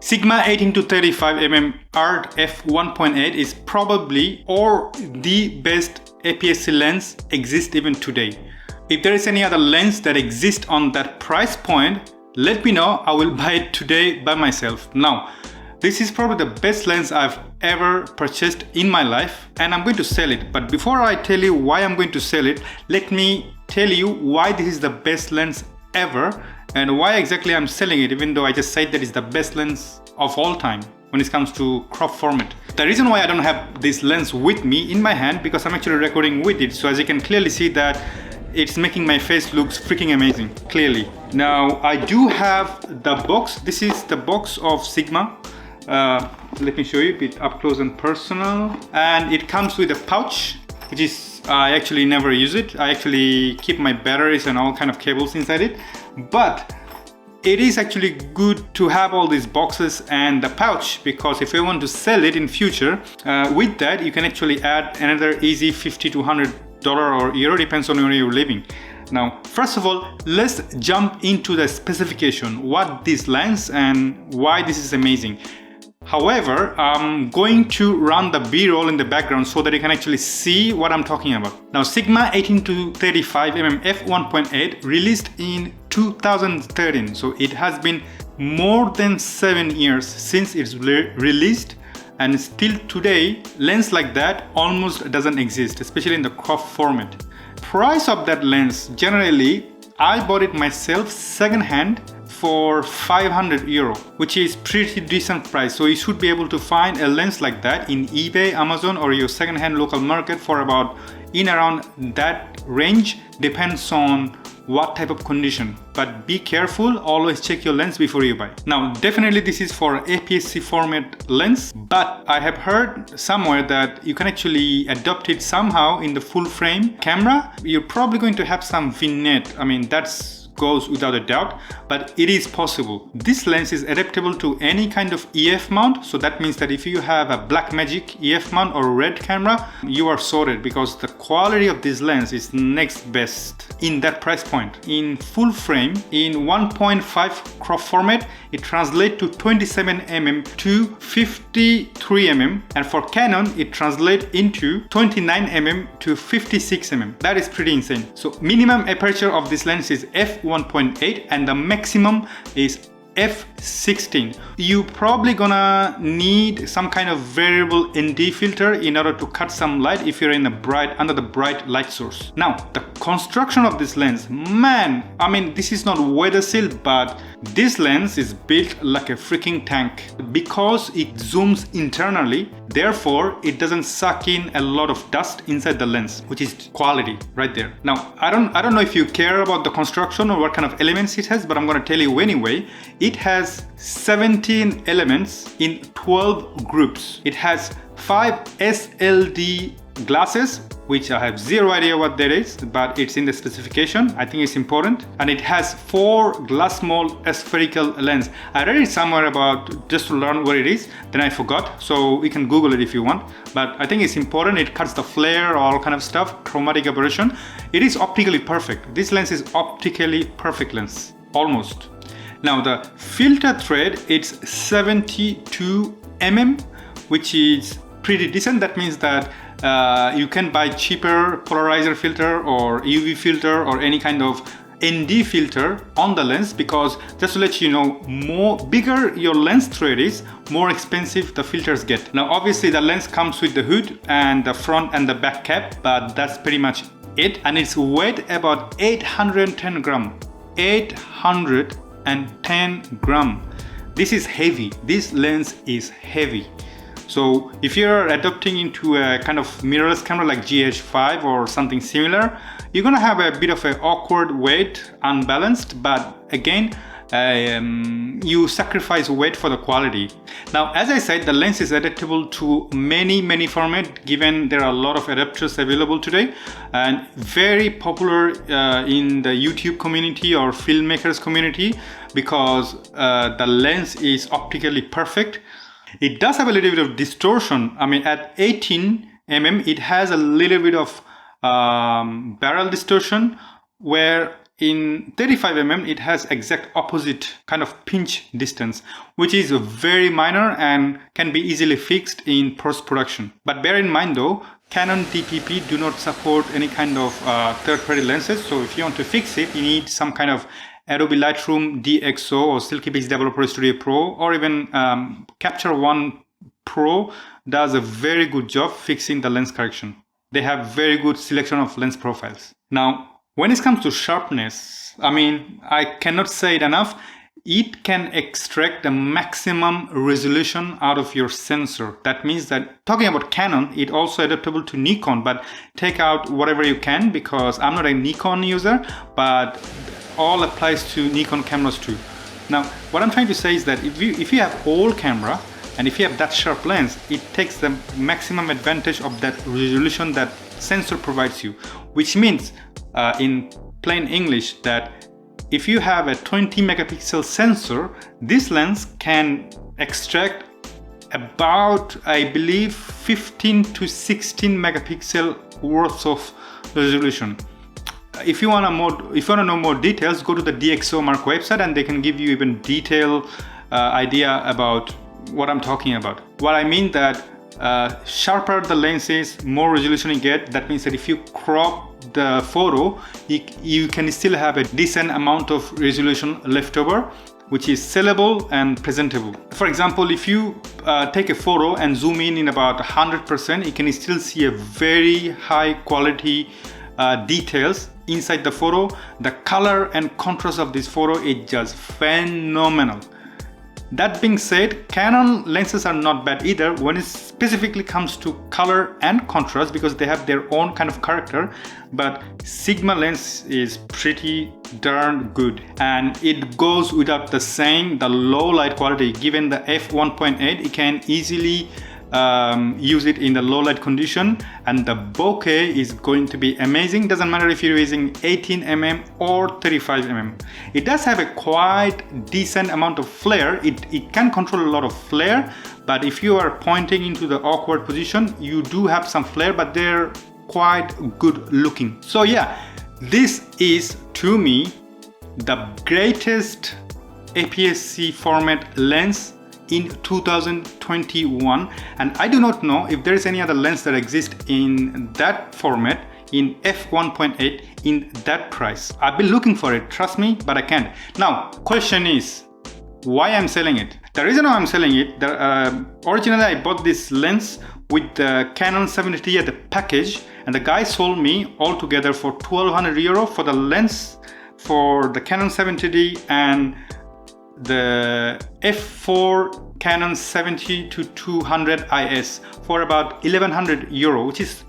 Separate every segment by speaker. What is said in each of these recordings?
Speaker 1: Sigma 18 to 35mm ART f1.8 is probably or the best APS-C lens exist even today. If there is any other lens that exists on that price point, let me know. I will buy it today by myself. Now, this is probably the best lens I've ever purchased in my life, and I'm going to sell it. But before I tell you why I'm going to sell it, let me tell you why this is the best lens ever and why exactly I'm selling it, even though I just said that it's the best lens of all time when it comes to crop format. The reason why I don't have this lens with me in my hand, because I'm actually recording with it. So as you can clearly see that it's making my face looks freaking amazing, clearly. Now I do have the box. This is the box of Sigma. Let me show you a bit up close and personal. And it comes with a pouch, which is, I actually never use it. I actually keep my batteries and all kind of cables inside it. But it is actually good to have all these boxes and the pouch, because if you want to sell it in future, with that you can actually add another easy $50 to $100 or euro, depends on where you're living. Now, first of all, let's jump into the specification, what this lens and why this is amazing. However, I'm going to run the B-roll in the background so that you can actually see what I'm talking about. Now, Sigma 18 to 35mm f1.8 released in 2013. So it has been more than 7 years since it's released, and still today, lens like that almost doesn't exist, especially in the crop format. Price of that lens, generally, I bought it myself second-hand for 500 euro, which is pretty decent price. So you should be able to find a lens like that in eBay, Amazon, or your second-hand local market for about in around that range. Depends on what type of condition, but be careful, always check your lens before you buy. Now, definitely this is for APS-C format lens, but I have heard somewhere that you can actually adopt it somehow in the full frame camera. You're probably going to have some vignette. I mean, that's goes without a doubt, but it is possible. This lens is adaptable to any kind of EF mount, so that means that if you have a Blackmagic EF mount or red camera, you are sorted, because the quality of this lens is next best in that price point. In full frame, in 1.5 crop format, it translates to 27mm to 53mm, and for Canon it translates into 29mm to 56mm. That is pretty insane. So minimum aperture of this lens is f1.8 and the maximum is f16. You probably gonna need some kind of variable ND filter in order to cut some light if you're in under the bright light source. Now, the construction of this lens, man, I mean, this is not weather sealed, but this lens is built like a freaking tank because it zooms internally. Therefore, it doesn't suck in a lot of dust inside the lens, which is quality right there. Now, I don't know if you care about the construction or what kind of elements it has, but I'm gonna tell you anyway. It has 17 elements in 12 groups. It has 5 SLD glasses, which I have zero idea what that is, but it's in the specification. I think it's important. And it has 4 glass mold spherical lens. I read it somewhere about just to learn what it is, then I forgot. So you can Google it if you want. But I think it's important. It cuts the flare, all kind of stuff, chromatic aberration. It is optically perfect. This lens is optically perfect lens, almost. Now the filter thread, it's 72mm, which is pretty decent. That means that you can buy cheaper polarizer filter or UV filter or any kind of ND filter on the lens, because just to let you know, bigger your lens thread is, more expensive the filters get. Now obviously the lens comes with the hood and the front and the back cap, but that's pretty much it. And it's weight about 810 gram. 810 gram. This is heavy. This lens is heavy. So if you're adopting into a kind of mirrorless camera like GH5 or something similar, you're gonna have a bit of an awkward weight, unbalanced, but again, you sacrifice weight for the quality. Now, as I said, the lens is adaptable to many formats, given there are a lot of adapters available today, and very popular in the YouTube community or filmmakers community, because the lens is optically perfect. It does have a little bit of distortion. I mean, at 18mm, it has a little bit of barrel distortion, where in 35mm, it has exact opposite kind of pinch distance, which is very minor and can be easily fixed in post-production. But bear in mind though, Canon DPP do not support any kind of third-party lenses. So if you want to fix it, you need some kind of Adobe Lightroom DxO or Silky Beats Developer Studio Pro, or even Capture One Pro does a very good job fixing the lens correction. They have very good selection of lens profiles. Now, when it comes to sharpness, I mean, I cannot say it enough. It can extract the maximum resolution out of your sensor. That means that, talking about Canon, it's also adaptable to Nikon, but take out whatever you can, because I'm not a Nikon user, but all applies to Nikon cameras too. Now, what I'm trying to say is that if you have old camera, and if you have that sharp lens, it takes the maximum advantage of that resolution that sensor provides you, which means in plain English that if you have a 20 megapixel sensor, this lens can extract about, I believe, 15 to 16 megapixel worth of resolution. If you want to know more details, go to the DxO Mark website and they can give you even detailed idea about what I'm talking about. What I mean that sharper the lens is, more resolution you get. That means that if you crop the photo, you can still have a decent amount of resolution left over, which is sellable and presentable. For example, if you take a photo and zoom in about 100%, you can still see a very high quality details inside the photo. The color and contrast of this photo is just phenomenal. That being said, Canon lenses are not bad either when it specifically comes to color and contrast, because they have their own kind of character, but Sigma lens is pretty darn good. And it goes without the saying, the low light quality, given the f1.8, it can easily use it in the low light condition, and the bokeh is going to be amazing. Doesn't matter if you're using 18mm or 35mm. It does have a quite decent amount of flare. It can control a lot of flare, but if you are pointing into the awkward position, you do have some flare, but they're quite good looking. So yeah, this is to me the greatest APS-C format lens in 2021, and I do not know if there is any other lens that exists in that format in f1.8 in that price. I've been looking for it, trust me, but I can't. Now, question is why I'm selling it. The reason why I'm selling it, originally I bought this lens with the Canon 70D at the package, and the guy sold me altogether for 1200 euro for the lens for the Canon 70D and the f4 Canon 70-200 IS for about 1100 euro, which is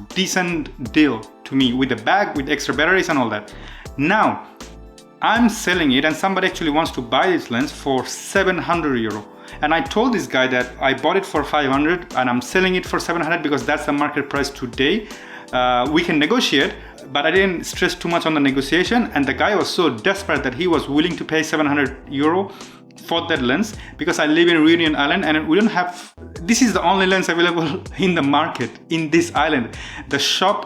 Speaker 1: decent deal to me, with the bag, with extra batteries and all that. Now I'm selling it and somebody actually wants to buy this lens for 700 euro, and I told this guy that I bought it for 500 and I'm selling it for 700 because that's the market price today. We can negotiate, but I didn't stress too much on the negotiation, and the guy was so desperate that he was willing to pay 700 euro for that lens, because I live in Reunion Island and we don't have, this is the only lens available in the market in this island. The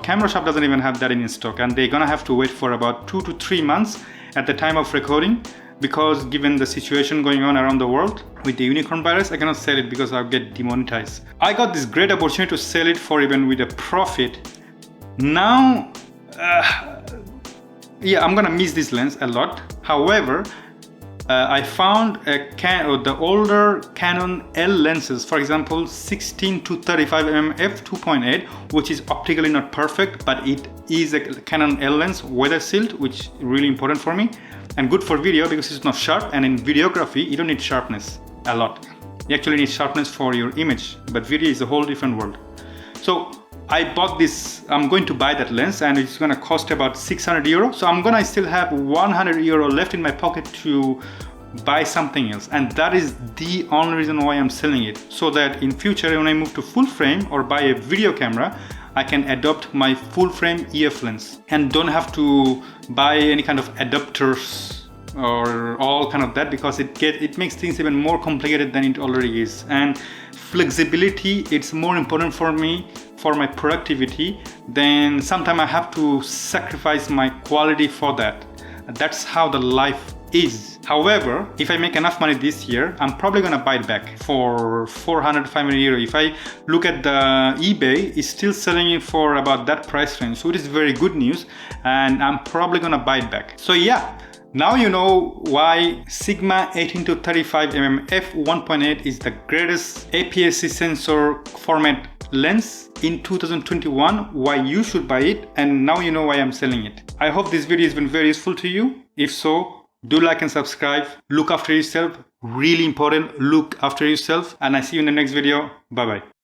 Speaker 1: camera shop doesn't even have that in stock, and they're gonna have to wait for about 2 to 3 months at the time of recording, because given the situation going on around the world with the unicorn virus, I cannot sell it because I'll get demonetized. I got this great opportunity to sell it for even with a profit. Now, yeah, I'm gonna miss this lens a lot. However, I found the older Canon L lenses, for example 16 to 35mm f2.8, which is optically not perfect, but it is a Canon L lens, weather sealed, which is really important for me, and good for video because it's not sharp. And in videography, you don't need sharpness a lot. You actually need sharpness for your image, but video is a whole different world. So I bought this, I'm going to buy that lens, and it's gonna cost about 600 euro. So I'm gonna still have 100 euro left in my pocket to buy something else. And that is the only reason why I'm selling it. So that in future, when I move to full frame or buy a video camera, I can adopt my full frame EF lens and don't have to buy any kind of adapters or all kind of that, because it makes things even more complicated than it already is. And flexibility, it's more important for me for my productivity, then sometimes I have to sacrifice my quality for that. That's how the life is. However, if I make enough money this year, I'm probably gonna buy it back for 400, 500 euro. If I look at the eBay, it's still selling it for about that price range. So it is very good news, and I'm probably gonna buy it back. So yeah, now you know why Sigma 18-35mm f1.8 is the greatest APS-C sensor format lens in 2021, why you should buy it, and now you know why I'm selling it. I hope this video has been very useful to you. If so, do like and subscribe. Look after yourself. Really important, look after yourself. And I see you in the next video. Bye bye.